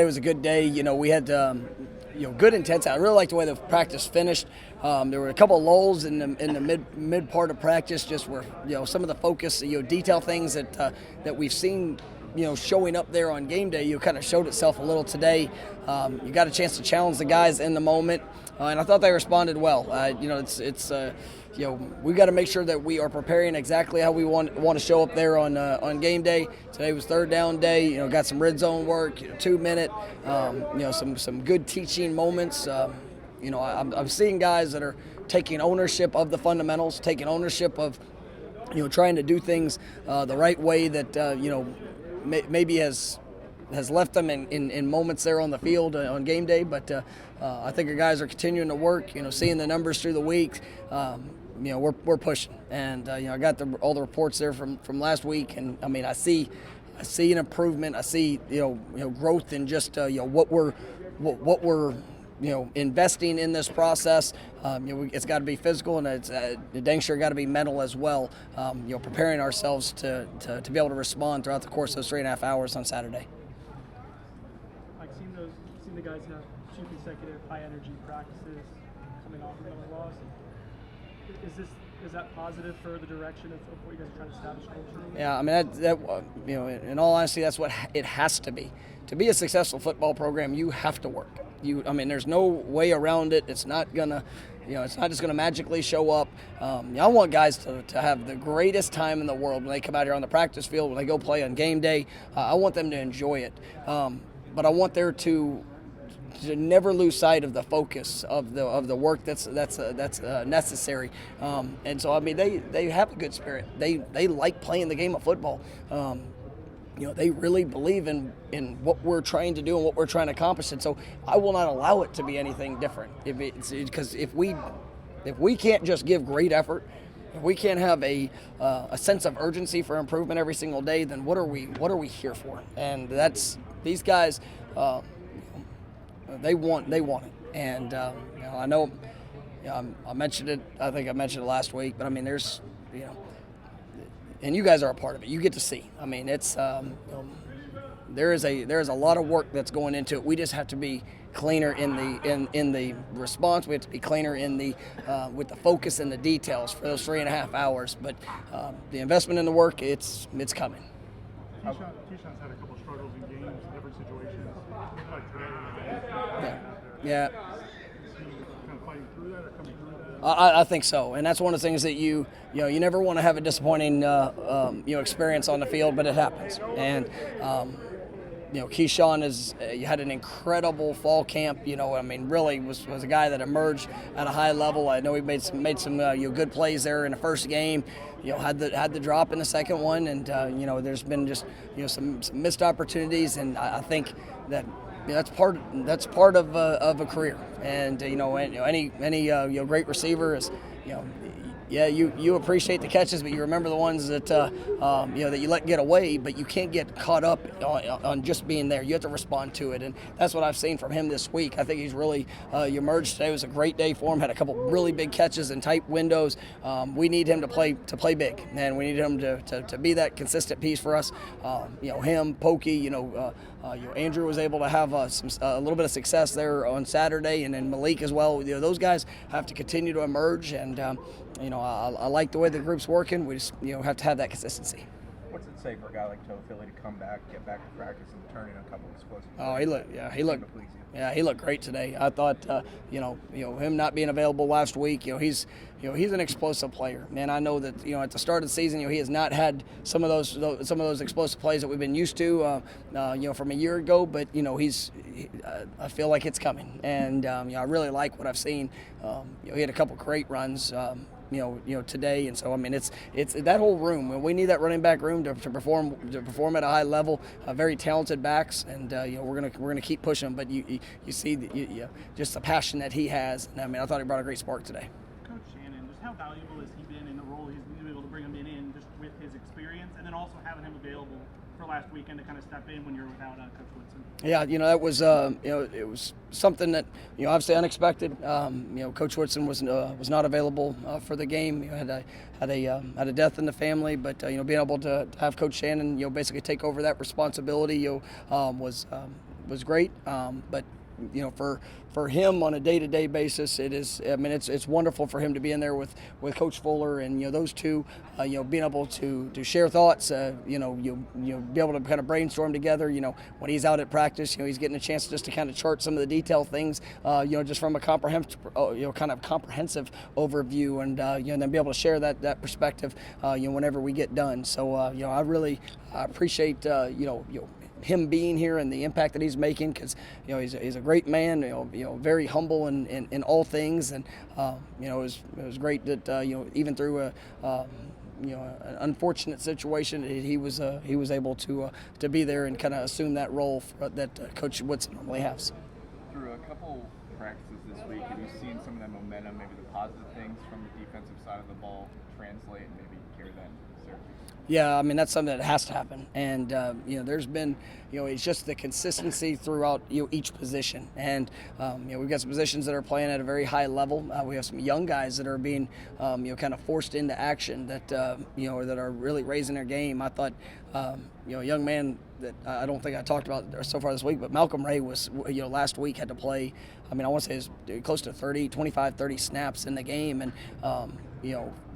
It was a good day. We had good intensity. I really liked the way the practice finished. There were a couple of lulls in the mid part of practice, just where some of the focus, detail things that we've seen showing up there on game day, kind of showed itself a little today. You got a chance to challenge the guys in the moment, and I thought they responded well. We've got to make sure that we are preparing exactly how we want to show up there on game day. Today was third down day. Got some red zone work, 2-minute, some good teaching moments. I'm seeing guys that are taking ownership of the fundamentals, taking ownership of trying to do things the right way that maybe has left them in moments there on the field on game day. But I think our guys are continuing to work. Seeing the numbers through the week. We're pushing, and I got all the reports there from last week, and I see an improvement. I see growth in just what we're investing in this process. It's got to be physical, and it's dang sure got to be mental as well. Preparing ourselves to be able to respond throughout the course of those 3.5 hours on Saturday. I've seen the guys have 2 consecutive high energy practices coming off another loss. Is that positive for the direction of what you guys are trying to establish culturally? Yeah, in all honesty, that's what it has to be. To be a successful football program, you have to work. There's no way around it. It's not gonna, it's not just gonna magically show up. I want guys to have the greatest time in the world when they come out here on the practice field, when they go play on game day. I want them to enjoy it, but I want there to never lose sight of the focus of the work that's necessary. And so they have a good spirit. They like playing the game of football. They really believe in what we're trying to do and what we're trying to accomplish. And so I will not allow it to be anything different. Because if we can't just give great effort, if we can't have a sense of urgency for improvement every single day, then what are we here for? And that's these guys. They want it, and I know. I mentioned it. I think I mentioned it last week, but there's, and you guys are a part of it. You get to see. It's there is a lot of work that's going into it. We just have to be cleaner in the response. We have to be cleaner in the with the focus and the details for those 3.5 hours. But the investment in the work, it's coming. Keyshawn's had a couple struggles in games, different situations. Like today. Yeah. Kind of fighting through that or coming through that? I think so, and that's one of the things that you never want to have a disappointing experience on the field, but it happens. And Keyshawn you had an incredible fall camp. Really was a guy that emerged at a high level. I know he made some good plays there in the first game. Had the drop in the second one, and there's been just some missed opportunities, and I think that. That's part of a career, and any great receiver is you appreciate the catches, but you remember the ones that that you let get away, but you can't get caught up on just being there. You have to respond to it, and that's what I've seen from him this week. I think he's really emerged today. It was a great day for him. Had a couple really big catches in tight windows. We need him to play big, and we need him to be that consistent piece for us. Him, Pokey, Andrew was able to have a little bit of success there on Saturday, and then Malik as well. Those guys have to continue to emerge, and I like the way the group's working. We just have to have that consistency. What's it say for a guy like Joe Philly to come back, get back to practice, and turn in a couple of explosive? Oh, he looked great today. I thought him not being available last week, he's an explosive player. Man, I know that at the start of the season, he has not had some of those explosive plays that we've been used to from a year ago, but I feel like it's coming, and I really like what I've seen. He had a couple great runs. Today, and so it's that whole room. We need that running back room to perform at a high level. Very talented backs, and we're gonna keep pushing them. But you see just the passion that he has. And I thought he brought a great spark today. Coach Shannon, just how valuable has he been in the role he's been able to bring him in just with his experience, and then also having him available for last weekend to kind of step in when you're without Coach Woodson? Yeah, that was it was something that obviously unexpected. Coach Woodson was not available for the game. Had a death in the family, but being able to have Coach Shannon basically take over that responsibility was was great. But for him on a day-to-day basis, it is. I mean, it's wonderful for him to be in there with Coach Fuller and those two, being able to share thoughts. Be able to kind of brainstorm together. When he's out at practice, he's getting a chance just to kind of chart some of the detailed things. Just from a comprehensive overview, and then be able to share that perspective. Whenever we get done. So I really appreciate him being here and the impact that he's making, because he's a great man, very humble in all things, and it was great that even through an unfortunate situation, he was able to be there and kind of assume that role that Coach Woodson normally has. Through a couple practices this week, have you seen some of that momentum, maybe the positive things from the defensive side of the ball translate and maybe carry that to Syracuse? Yeah, I mean, that's something that has to happen, and there's been, it's just the consistency throughout each position, and we've got some positions that are playing at a very high level. We have some young guys that are being, kind of forced into action that that are really raising their game. I thought, a young man that I don't think I talked about so far this week, but Malcolm Ray was, last week had to play. I mean, I want to say it's close to 30 snaps in the game, and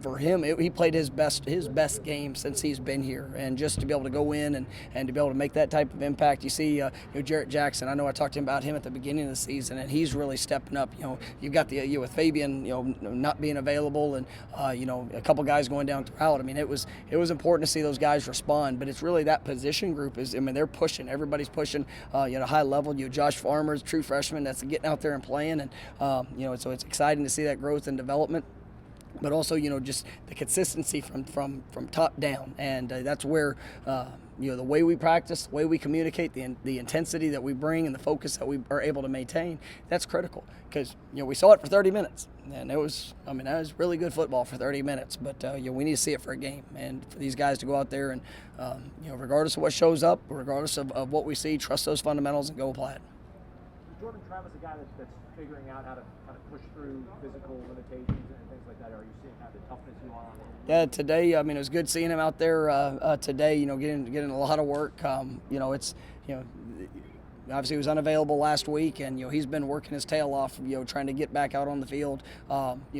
for him, he played his best game since he's been here, and just to be able to go in and to be able to make that type of impact. You see, Jarrett Jackson. I know I talked to him about him at the beginning of the season, and he's really stepping up. You've got with Fabian, not being available, and a couple guys going down throughout. I mean, it was important to see those guys respond, but it's really that position group is. I mean, they're pushing. Everybody's pushing. High level. Josh Farmer's true freshman that's getting out there and playing, and so it's exciting to see that growth and development. But also, just the consistency from top down, and that's where the way we practice, the way we communicate, the intensity that we bring, and the focus that we are able to maintain. That's critical, because we saw it for 30 minutes, and that was really good football for 30 minutes. But we need to see it for a game, and for these guys to go out there and regardless of what shows up, regardless of what we see, trust those fundamentals and go apply it. Jordan Travis, a guy that's figuring out how to kind of push through physical limitations and things like that. Are you seeing how the toughness you are on him? Yeah, today, it was good seeing him out there today, getting a lot of work. It's, obviously he was unavailable last week, and, he's been working his tail off, trying to get back out on the field.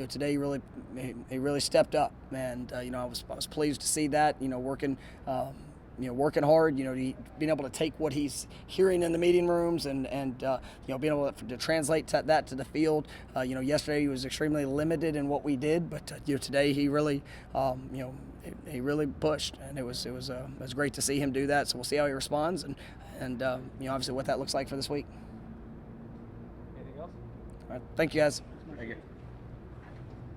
Today he really stepped up, and, I was pleased to see that, working hard, being able to take what he's hearing in the meeting rooms and being able to translate that to the field. Yesterday he was extremely limited in what we did, but today he really, he really pushed, and it was great to see him do that. So we'll see how he responds, and obviously what that looks like for this week. Anything else? All right, thank you guys. Thank you.